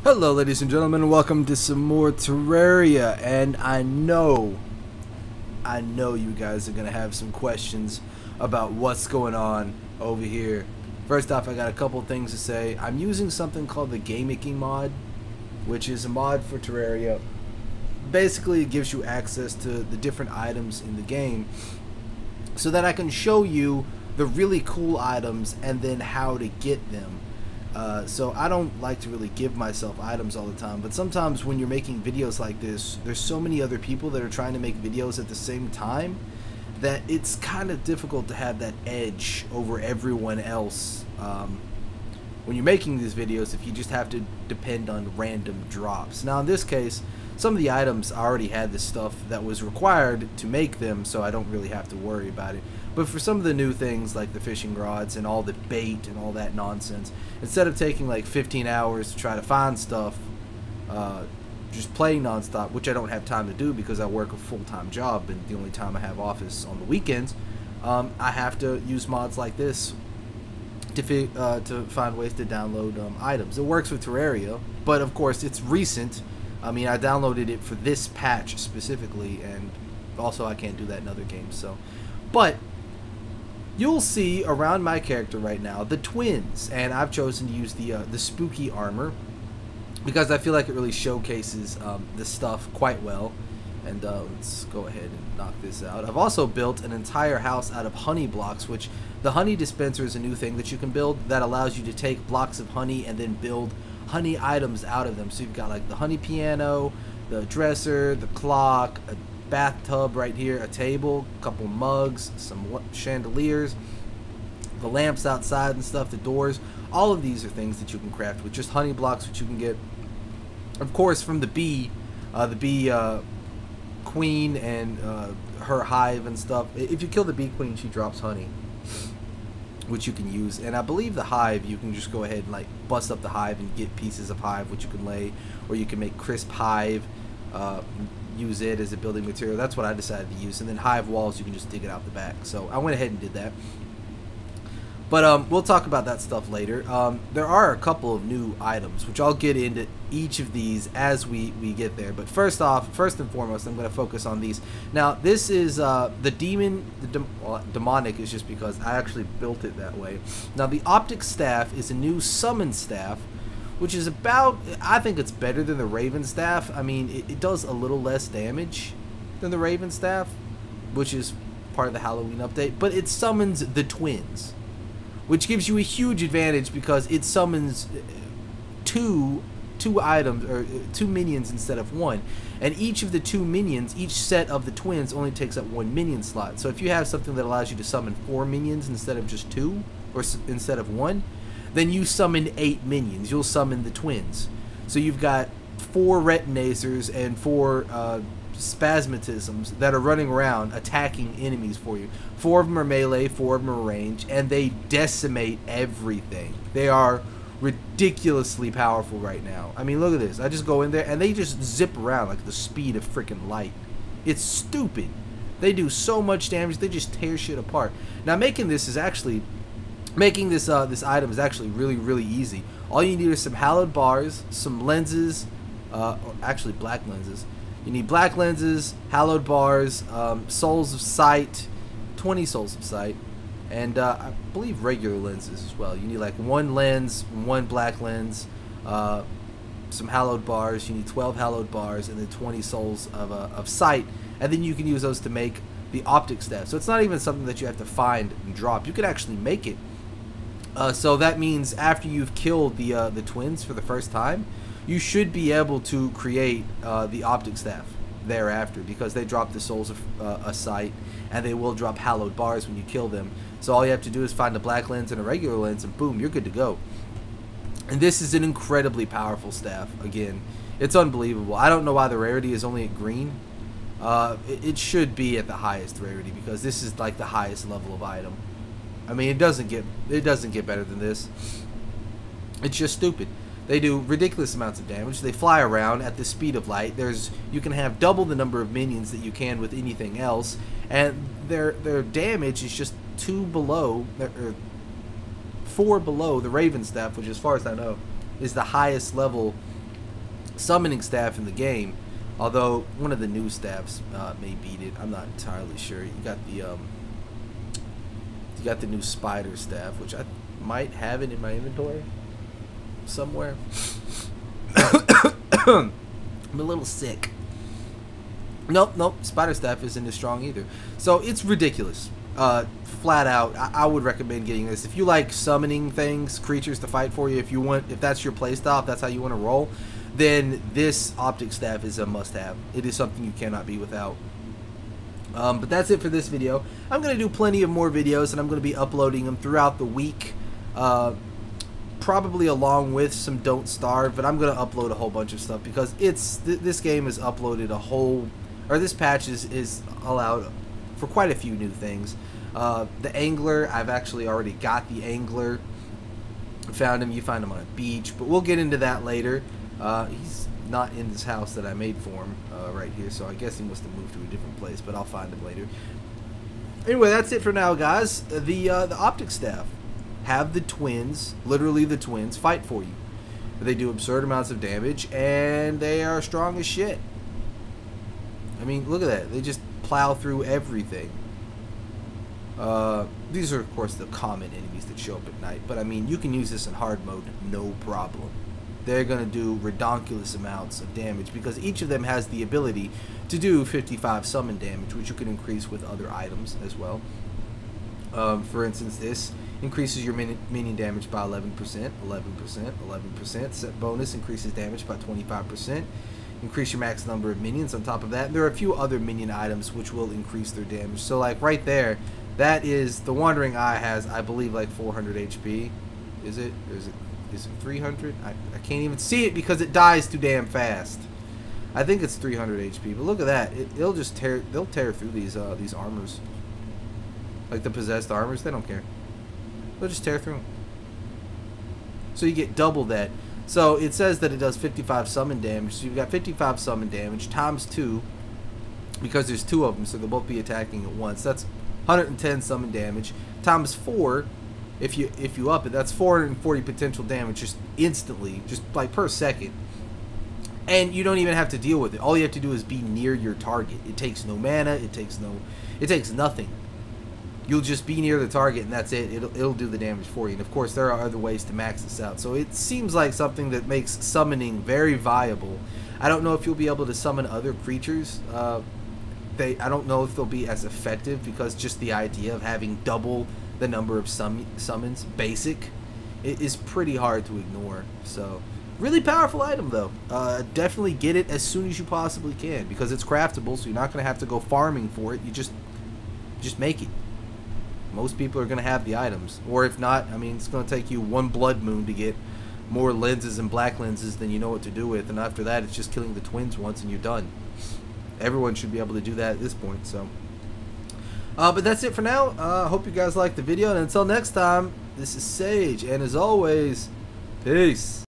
Hello ladies and gentlemen, and welcome to some more Terraria. And I know you guys are going to have some questions about what's going on over here. First off, I got a couple things to say. I'm using something called the Game Making mod, which is a mod for Terraria. Basically, it gives you access to the different items in the game so that I can show you the really cool items and then how to get them. So I don't like to really give myself items all the time, but sometimes when you're making videos like this, there's so many other people that are trying to make videos at the same time that it's kind of difficult to have that edge over everyone else when you're making these videos if you just have to depend on random drops. Now in this case, some of the items I already had the stuff that was required to make them, so I don't really have to worry about it. But for some of the new things like the fishing rods and all the bait and all that nonsense, instead of taking like 15 hours to try to find stuff, just play nonstop, which I don't have time to do because I work a full-time job and the only time I have off is on the weekends, I have to use mods like this to find ways to download items. It works with Terraria, but of course it's recent. I mean, I downloaded it for this patch specifically, and also I can't do that in other games. So, but you'll see around my character right now the twins, and I've chosen to use the spooky armor because I feel like it really showcases the stuff quite well. And let's go ahead and knock this out. I've also built an entire house out of honey blocks, which the honey dispenser is a new thing that you can build that allows you to take blocks of honey and then build honey items out of them. So you've got like the honey piano, the dresser, the clock, a bathtub right here, a table, a couple mugs, some chandeliers, the lamps outside and stuff, the doors. All of these are things that you can craft with just honey blocks, which you can get, of course, from the bee queen and her hive and stuff. If you kill the bee queen, she drops honey, which you can use. And I believe the hive, you can just go ahead and like bust up the hive and get pieces of hive which you can lay, or you can make crisp hive, use it as a building material. That's what I decided to use. And then hive walls, you can just dig it out the back. So I went ahead and did that. But we'll talk about that stuff later. There are a couple of new items, which I'll get into each of these as we get there. But first and foremost, I'm going to focus on these. Now, this is the demon. Demonic is just because I actually built it that way. Now, the Optic Staff is a new summon staff, which is about, I think it's better than the Raven Staff. I mean, it does a little less damage than the Raven Staff, which is part of the Halloween update. But it summons the twins, which gives you a huge advantage because it summons two items, or two minions instead of one. And each of the two minions, each set of the twins only takes up one minion slot. So if you have something that allows you to summon 4 minions instead of just 2, or instead of 1, then you summon 8 minions. You'll summon the twins. So you've got 4 retinazers and 4 spasmatisms that are running around attacking enemies for you. 4 of them are melee, 4 of them are range, and they decimate everything. They are ridiculously powerful right now. I mean, look at this. I just go in there and they just zip around like the speed of freaking light. It's stupid. They do so much damage. They just tear shit apart. Now, making this item is actually really easy. All you need are some hallowed bars, some lenses, or actually black lenses. You need black lenses, hallowed bars, souls of sight, 20 souls of sight, and I believe regular lenses as well. You need like 1 lens, 1 black lens, some hallowed bars. You need 12 hallowed bars, and then 20 souls of sight, and then you can use those to make the Optic Staff. So it's not even something that you have to find and drop. You can actually make it. So that means after you've killed the twins for the first time, you should be able to create the Optic Staff thereafter, because they drop the souls of a sight, and they will drop hallowed bars when you kill them. So all you have to do is find a black lens and a regular lens, and boom, you're good to go. And this is an incredibly powerful staff. Again, it's unbelievable. I don't know why the rarity is only at green. It should be at the highest rarity, because this is like the highest level of item. I mean, it doesn't get better than this. It's just stupid. They do ridiculous amounts of damage. They fly around at the speed of light. You can have double the number of minions that you can with anything else, and their damage is just 2 below, or 4 below the Raven Staff, which, as far as I know, is the highest level summoning staff in the game. Although one of the new staffs may beat it. I'm not entirely sure. You got the new spider staff, which I might have it in my inventory somewhere. I'm a little sick. Nope, spider staff isn't as strong either. So it's ridiculous. Flat out, I would recommend getting this. If you like summoning things, creatures to fight for you, if that's your playstyle, if that's how you want to roll, then this Optic Staff is a must-have. It is something you cannot be without. But that's it for this video. I'm going to do plenty of more videos, and I'm going to be uploading them throughout the week. Probably along with some Don't Starve, but I'm going to upload a whole bunch of stuff because this game has uploaded this patch is allowed for quite a few new things. The Angler, I've actually already got the Angler. Found him. You find him on a beach, but we'll get into that later. He's not in this house that I made for him right here, so I guess he must have moved to a different place, but I'll find him later. Anyway, that's it for now, guys. The Optic Staff have the twins, literally the twins, fight for you. They do absurd amounts of damage, and they are strong as shit. I mean, look at that. They just plow through everything. These are, of course, the common enemies that show up at night, but I mean, you can use this in hard mode, no problem. They're going to do redonkulous amounts of damage because each of them has the ability to do 55 summon damage, which you can increase with other items as well. For instance, this increases your minion damage by 11%, 11%, 11%. Set bonus increases damage by 25%. Increase your max number of minions on top of that. And there are a few other minion items which will increase their damage. So, like, right there, that is, the Wandering Eye has, I believe, like 400 HP. Is it? Or is it 300? I can't even see it because it dies too damn fast. I think it's 300 HP, but look at that. They'll tear through these armors. Like the possessed armors, they don't care. They'll just tear through them. So you get double that. So it says that it does 55 summon damage. So you've got 55 summon damage times 2, because there's 2 of them, so they'll both be attacking at once. That's 110 summon damage times 4. If you up it, that's 440 potential damage just instantly, just like per second. And you don't even have to deal with it. All you have to do is be near your target. It takes no mana. It takes nothing. You'll just be near the target, and that's it. It'll do the damage for you. And of course, there are other ways to max this out. So it seems like something that makes summoning very viable. I don't know if you'll be able to summon other creatures. I don't know if they'll be as effective because just the idea of having double the number of summons, basic, it is pretty hard to ignore. So, really powerful item though. Definitely get it as soon as you possibly can because it's craftable, so you're not going to have to go farming for it. You just make it. Most people are going to have the items, or if not, I mean, it's going to take you 1 blood moon to get more lenses and black lenses than you know what to do with, and after that, it's just killing the twins once and you're done. Everyone should be able to do that at this point. So. But that's it for now. Hope you guys liked the video, and until next time, this is Sage, and as always, peace.